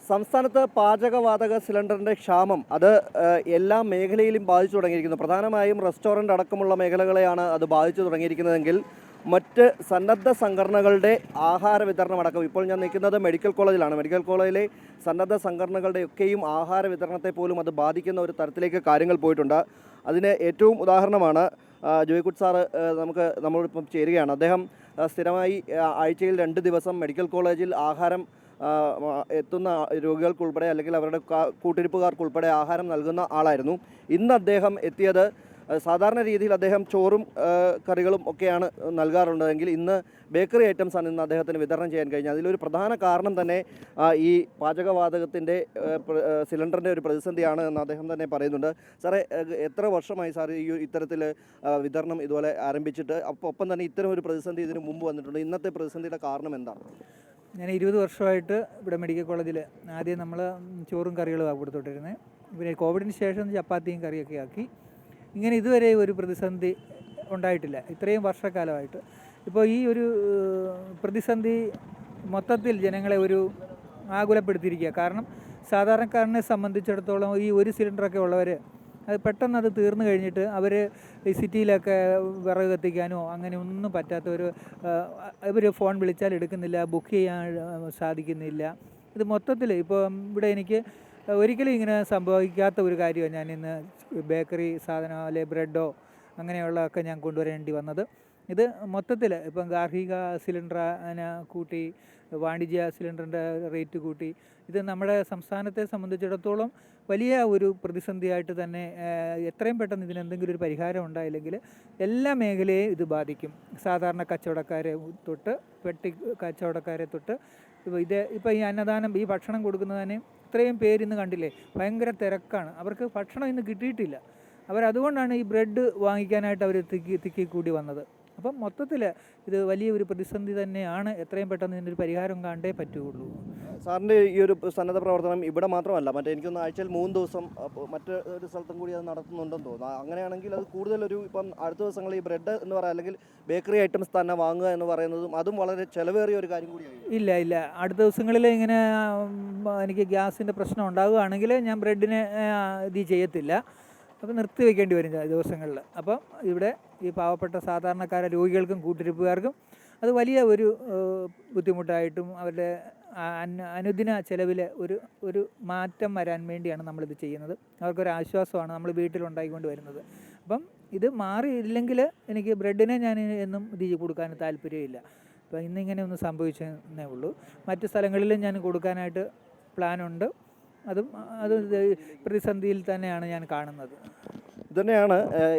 സംസ്ഥാനത്ത് പാചകവാതക സിലിണ്ടറിൻ്റെ ക്ഷാമം അത് എല്ലാ മേഖലയിലും ബാധിച്ചു തുടങ്ങിയിരിക്കുന്നു. പ്രധാനമായും റെസ്റ്റോറൻ്റ് അടക്കമുള്ള മേഖലകളെയാണ് അത് ബാധിച്ചു തുടങ്ങിയിരിക്കുന്നതെങ്കിൽ മറ്റ് സന്നദ്ധ സംഘടനകളുടെ ആഹാര വിതരണം അടക്കം, ഇപ്പോൾ ഞാൻ നിൽക്കുന്നത് മെഡിക്കൽ കോളേജിലാണ്. മെഡിക്കൽ കോളേജിലെ സന്നദ്ധ സംഘടനകളുടെയൊക്കെയും ആഹാര വിതരണത്തെ പോലും അത് ബാധിക്കുന്ന ഒരു തരത്തിലേക്ക് കാര്യങ്ങൾ പോയിട്ടുണ്ട്. അതിന് ഏറ്റവും ഉദാഹരണമാണ് ജോയ്ക്കുട്ടി സാറ് നമ്മളിപ്പം ചേരുകയാണ്. അദ്ദേഹം സ്ഥിരമായി ആഴ്ചയിൽ 2 ദിവസം മെഡിക്കൽ കോളേജിൽ ആഹാരം എത്തുന്ന രോഗികൾക്കുൾപ്പെടെ അല്ലെങ്കിൽ അവരുടെ കൂട്ടിരിപ്പുകാർക്കുൾപ്പെടെ ആഹാരം നൽകുന്ന ആളായിരുന്നു. ഇന്ന് അദ്ദേഹം എത്തിയത് സാധാരണ രീതിയിൽ അദ്ദേഹം ചോറും കറികളും ഒക്കെയാണ് നൽകാറുള്ളതെങ്കിൽ ഇന്ന് ബേക്കറി ഐറ്റംസാണ് ഇന്ന് അദ്ദേഹത്തിന് വിതരണം ചെയ്യാൻ കഴിഞ്ഞത്. അതിലൊരു പ്രധാന കാരണം തന്നെ ഈ പാചകവാതകത്തിൻ്റെ സിലിണ്ടറിൻ്റെ ഒരു പ്രതിസന്ധിയാണ് എന്ന് അദ്ദേഹം തന്നെ പറയുന്നുണ്ട്. സാറേ, എത്ര വർഷമായി സാർ ഈ ഇത്തരത്തിൽ വിതരണം ഇതുപോലെ ആരംഭിച്ചിട്ട്? ഒപ്പം തന്നെ ഇത്തരം ഒരു പ്രതിസന്ധി ഇതിനു മുമ്പ് വന്നിട്ടുണ്ട്. ഇന്നത്തെ പ്രതിസന്ധിയുടെ കാരണം എന്താണ്? ഞാൻ 20 വർഷമായിട്ട് ഇവിടെ മെഡിക്കൽ കോളേജിൽ ആദ്യം നമ്മൾ ചോറും കറികളും കൊടുത്തോണ്ടിരുന്നത്. പിന്നെ കോവിഡിന് ശേഷം ചപ്പാത്തിയും കറിയൊക്കെ ആക്കി. ഇങ്ങനെ ഇതുവരെ ഒരു പ്രതിസന്ധി ഉണ്ടായിട്ടില്ല ഇത്രയും വർഷക്കാലമായിട്ട്. ഇപ്പോൾ ഈ ഒരു പ്രതിസന്ധി മൊത്തത്തിൽ ജനങ്ങളെ ഒരു ആകുലപ്പെടുത്തിയിരിക്കുക. കാരണം സാധാരണക്കാരനെ സംബന്ധിച്ചിടത്തോളം ഈ ഒരു സിലിണ്ടറൊക്കെ ഉള്ളവർ അത് പെട്ടെന്ന് അത് തീർന്നു കഴിഞ്ഞിട്ട് അവർ ഈ സിറ്റിയിലൊക്കെ വിറക് കത്തിക്കാനോ അങ്ങനെ ഒന്നും പറ്റാത്തവർ, ഇവർ ഫോൺ വിളിച്ചാൽ എടുക്കുന്നില്ല, ബുക്ക് ചെയ്യാൻ സാധിക്കുന്നില്ല. ഇത് മൊത്തത്തിൽ ഇപ്പോൾ ഇവിടെ എനിക്ക് ഒരിക്കലും ഇങ്ങനെ സംഭവിക്കാത്ത ഒരു കാര്യമാണ് ഞാൻ ഇന്ന് ബേക്കറി സാധനം അല്ലെങ്കിൽ ബ്രെഡോ അങ്ങനെയുള്ളതൊക്കെ ഞാൻ കൊണ്ടുവരേണ്ടി വന്നത്. ഇത് മൊത്തത്തിൽ ഇപ്പം ഗാർഹിക സിലിണ്ടർ കൂട്ടി, വാണിജ്യ സിലിണ്ടറിൻ്റെ റേറ്റ് കൂട്ടി. ഇത് നമ്മുടെ സംസ്ഥാനത്തെ സംബന്ധിച്ചിടത്തോളം വലിയ ഒരു പ്രതിസന്ധിയായിട്ട് തന്നെ, എത്രയും പെട്ടെന്ന് ഇതിനെന്തെങ്കിലും ഒരു പരിഹാരം ഉണ്ടായില്ലെങ്കിൽ എല്ലാ മേഖലയെയും ഇത് ബാധിക്കും. സാധാരണ കച്ചവടക്കാരെ തൊട്ട് പെട്ടി കച്ചവടക്കാരെ തൊട്ട് ഇപ്പോൾ ഈ അന്നദാനം, ഈ ഭക്ഷണം കൊടുക്കുന്നതിന് ഇത്രയും പേരിന്ന് കണ്ടില്ലേ, ഭയങ്കര തിരക്കാണ്. അവർക്ക് ഭക്ഷണം ഇന്ന് കിട്ടിയിട്ടില്ല. അവരതുകൊണ്ടാണ് ഈ ബ്രെഡ് വാങ്ങിക്കാനായിട്ട് അവർ തിക്കി കൂടി വന്നത്. അപ്പം മൊത്തത്തിൽ ഇത് വലിയൊരു പ്രതിസന്ധി തന്നെയാണ്. എത്രയും പെട്ടെന്ന് ഇതിൻ്റെ ഒരു പരിഹാരം കണ്ടേ പറ്റുകയുള്ളൂ. സാറിൻ്റെ ഈ ഒരു സന്നദ്ധ പ്രവർത്തനം ഇവിടെ മാത്രമല്ല, എനിക്കൊന്ന് ആഴ്ചയിൽ 3 ദിവസം മറ്റൊരു സ്ഥലത്തും കൂടി അത് നടത്തുന്നുണ്ടെന്ന് തോന്നുന്നു. അങ്ങനെയാണെങ്കിൽ അത് കൂടുതലൊരു ഇപ്പം അടുത്ത ദിവസങ്ങളിൽ ഈ ബ്രെഡ് എന്ന് പറയുക അല്ലെങ്കിൽ ബേക്കറി ഐറ്റംസ് തന്നെ വാങ്ങുക എന്ന് പറയുന്നതും അതും വളരെ ചിലവേറിയ ഒരു കാര്യം കൂടിയാണ്. ഇല്ല, അടുത്ത ദിവസങ്ങളിൽ ഇങ്ങനെ എനിക്ക് ഗ്യാസിൻ്റെ പ്രശ്നം ഉണ്ടാവുകയാണെങ്കിൽ ഞാൻ ബ്രെഡിനെ ഇത് ചെയ്യത്തില്ല. അപ്പോൾ നിർത്തി വയ്ക്കേണ്ടി വരും ദിവസങ്ങളിൽ. അപ്പം ഇവിടെ ഈ പാവപ്പെട്ട സാധാരണക്കാരെ രോഗികൾക്കും കൂട്ടിരിപ്പുകാർക്കും അത് വലിയ ഒരു ബുദ്ധിമുട്ടായിട്ടും അവരുടെ അനുദിന ചെലവിൽ ഒരു മാറ്റം വരാൻ വേണ്ടിയാണ് നമ്മളിത് ചെയ്യുന്നത്. അവർക്കൊരാശ്വാസമാണ് നമ്മൾ വീട്ടിലുണ്ടായിക്കൊണ്ട് വരുന്നത്. അപ്പം ഇത് മാറിയില്ലെങ്കിൽ എനിക്ക് ബ്രെഡിനെ ഞാൻ എന്നും ഇത് കൊടുക്കാൻ താല്പര്യമില്ല. അപ്പോൾ ഇന്നിങ്ങനെ ഒന്ന് സംഭവിച്ചതേ ഉള്ളൂ. മറ്റു സ്ഥലങ്ങളിലും ഞാൻ കൊടുക്കാനായിട്ട് പ്ലാനുണ്ട്. അത് പ്രതിസന്ധിയിൽ തന്നെയാണ് ഞാൻ കാണുന്നത്. ഇതുതന്നെയാണ്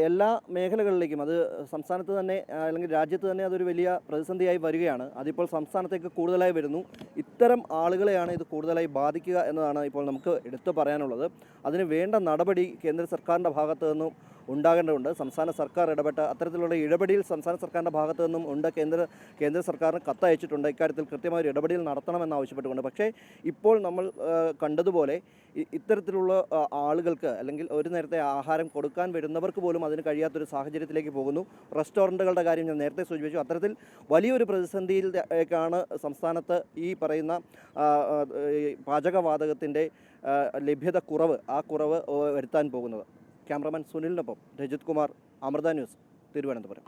എല്ലാ മേഖലകളിലേക്കും, അത് സംസ്ഥാനത്ത് തന്നെ അല്ലെങ്കിൽ രാജ്യത്ത് തന്നെ അതൊരു വലിയ പ്രതിസന്ധിയായി വരികയാണ്. അതിപ്പോൾ സംസ്ഥാനത്തേക്ക് കൂടുതലായി വരുന്നു. ഇത്തരം ആളുകളെയാണ് ഇത് കൂടുതലായി ബാധിക്കുക എന്നതാണ് ഇപ്പോൾ നമുക്ക് എടുത്തു പറയാനുള്ളത്. അതിന് വേണ്ട നടപടി കേന്ദ്ര സർക്കാരിൻ്റെ ഭാഗത്തു നിന്നും ഉണ്ടാകേണ്ടതുണ്ട്. സംസ്ഥാന സർക്കാർ ഇടപെട്ട അത്തരത്തിലുള്ള ഇടപെടൽ സംസ്ഥാന സർക്കാരിൻ്റെ ഭാഗത്തു നിന്നും ഉണ്ട്. കേന്ദ്ര സർക്കാരിന് കത്തയച്ചിട്ടുണ്ട്. ഇക്കാര്യത്തിൽ കൃത്യമായൊരു ഇടപെടൽ നടത്തണമെന്ന് ആവശ്യപ്പെട്ടുകൊണ്ട്. പക്ഷേ ഇപ്പോൾ നമ്മൾ കണ്ടതുപോലെ ഇത്തരത്തിലുള്ള ആളുകൾക്ക് അല്ലെങ്കിൽ ഒരു നേരത്തെ ആഹാരം കൊടുക്കാൻ വരുന്നവർക്ക് പോലും അതിന് കഴിയാത്തൊരു സാഹചര്യത്തിലേക്ക് പോകുന്നു. റെസ്റ്റോറൻറ്റുകളുടെ കാര്യം ഞാൻ നേരത്തെ സൂചിപ്പിച്ചു. അത്തരത്തിൽ വലിയൊരു പ്രതിസന്ധിയിലേക്കാണ് സംസ്ഥാനത്ത് ഈ പറയുന്ന പാചകവാതകത്തിൻ്റെ ലഭ്യത കുറവ്, ആ കുറവ് വരുത്താൻ പോകുന്നത്. ക്യാമറമാൻ സുനിലിനൊപ്പം രജിത് കുമാർ, അമൃത ന്യൂസ്, തിരുവനന്തപുരം.